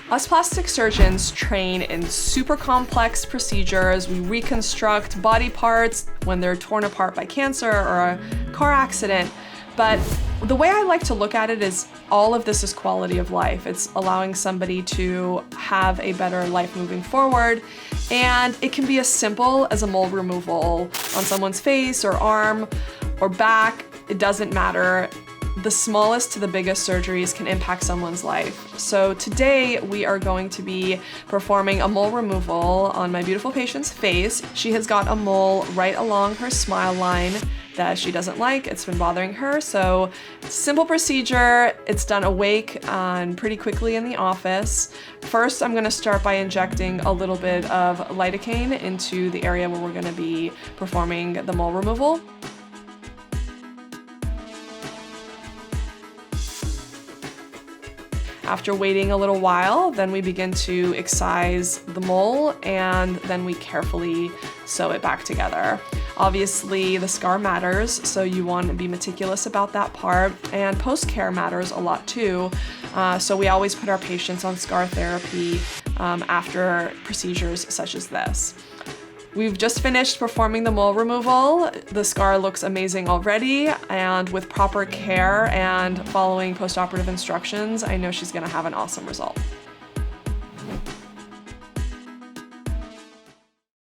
Us plastic surgeons train in super complex procedures. We reconstruct body parts when they're torn apart by cancer or a car accident. But the way I like to look at it is all of this is quality of life. It's allowing somebody to have a better life moving forward. And it can be as simple as a mole removal on someone's face or arm or back. It doesn't matter. The smallest to the biggest surgeries can impact someone's life. So today we are going to be performing a mole removal on my beautiful patient's face. She has got a mole right along her smile line that she doesn't like. It's been bothering her. So simple procedure. It's done awake and pretty quickly in the office. First, I'm gonna start by injecting a little bit of lidocaine into the area where we're gonna be performing the mole removal. After waiting a little while, then we begin to excise the mole and then we carefully sew it back together. Obviously, the scar matters, so you want to be meticulous about that part, and post-care matters a lot too. So we always put our patients on scar therapy after procedures such as this. We've just finished performing the mole removal. The scar looks amazing already, and with proper care and following post-operative instructions, I know she's gonna have an awesome result.